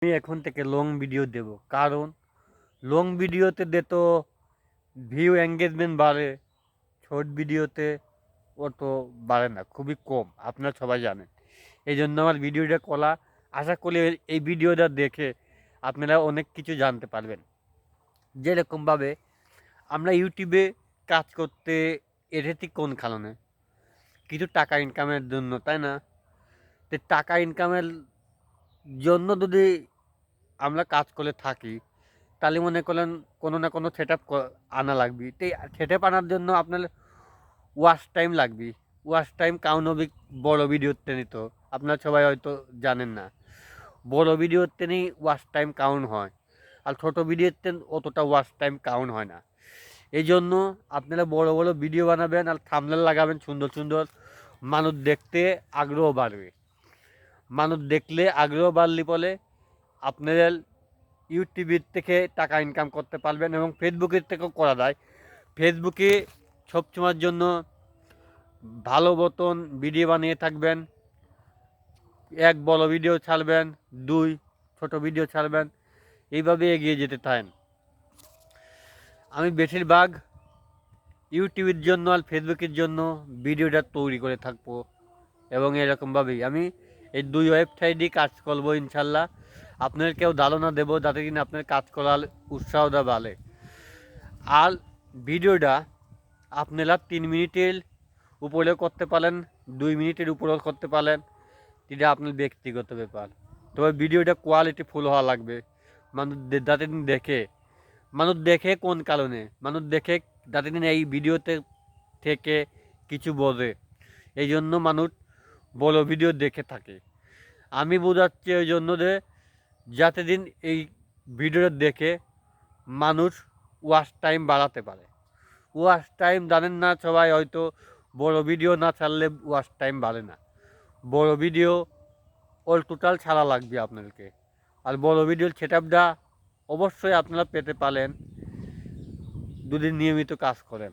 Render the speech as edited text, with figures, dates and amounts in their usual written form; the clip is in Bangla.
আমি এখন থেকে লং ভিডিও দেব, কারণ লং ভিডিওতে দে তো ভিউ এঙ্গেজমেন্ট বাড়ে, শর্ট ভিডিওতে অত বাড়ে না, খুবই কম, আপনারা সবাই জানেন। এই জন্য আমার ভিডিওটা করা। আশা করি এই ভিডিওটা দেখে আপনারা অনেক কিছু জানতে পারবেন। যেরকমভাবে আমরা ইউটিউবে কাজ করতে এসেছি কোন কারণে? কিছু টাকা ইনকামের জন্য, তাই না? তো টাকা ইনকামের জন্য যদি আমরা কাজ করে থাকি, তাহলে মনে করেন কোনো না কোনো সেট আপ আনা লাগবে। তো সেট আপ আনার জন্য আপনার ওয়াচ টাইম লাগবে। ওয়াচ টাইম কাউন্ট হবে বড় ভিডিওতে নিত, আপনারা সবাই হয়তো জানেন না। বড় ভিডিওতে নিয়ে ওয়াচ টাইম কাউন্ট হয়, আর ছোটো ভিডিওতে অতটা ওয়াচ টাইম কাউন্ট হয় না। এই জন্য আপনারা বড় বড় ভিডিও বানাবেন আর থাম্বনেল লাগাবেন সুন্দর সুন্দর, মানুষ দেখতে আগ্রহ বাড়বে। মানুষ দেখলে আগ্রহ বাড়লে বলে আপনাদের ইউটিউবের থেকে টাকা ইনকাম করতে পারবেন, এবং ফেসবুকের থেকেও করা যায়। ফেসবুকে সবসময়ের জন্য ভালো মতন ভিডিও বানিয়ে থাকবেন। এক বড় ভিডিও ছাড়বেন, দুই ছোট ভিডিও ছাড়বেন, এইভাবে এগিয়ে যেতে থাকেন। আমি বেশিরভাগ ইউটিউবের জন্য আর ফেসবুকের জন্য ভিডিওটা তৈরি করে থাকবো, এবং এরকমভাবেই আমি এই দুই ওয়েবসাইটই কাজ করবো ইনশাল্লাহ। আপনাদেরকেও ধারণা দেবো যাতে কিনা আপনার কাজ করার উৎসাহটা বাড়ে। আর ভিডিওটা আপনারা 3 মিনিটের উপরেও করতে পারেন, 2 মিনিটের উপরেও করতে পারেন, এটা আপনার ব্যক্তিগত ব্যাপার। তবে ভিডিওটা কোয়ালিটি ফুল হওয়া লাগবে। মানুষ যাতে দেখে, মানুষ দেখে কোন কারণে? মানুষ দেখে যাতে এই ভিডিওতে থেকে কিছু বোঝে, এই জন্য মানুষ বড় ভিডিও দেখে থাকে। আমি বোঝাচ্ছি ওই জন্য যে যাতে দিন এই ভিডিওটা দেখে মানুষ ওয়াচ টাইম বাড়াতে পারে। ওয়াচ টাইম জানেন না সবাই হয়তো, বড় ভিডিও না ছাড়লে ওয়াচ টাইম বাড়ে না। বড় ভিডিও অল টোটাল ছাড়া লাগবে আপনাদেরকে। আর বড় ভিডিওর সেট আপটা অবশ্যই আপনারা পেতে পারেন যদি নিয়মিত কাজ করেন।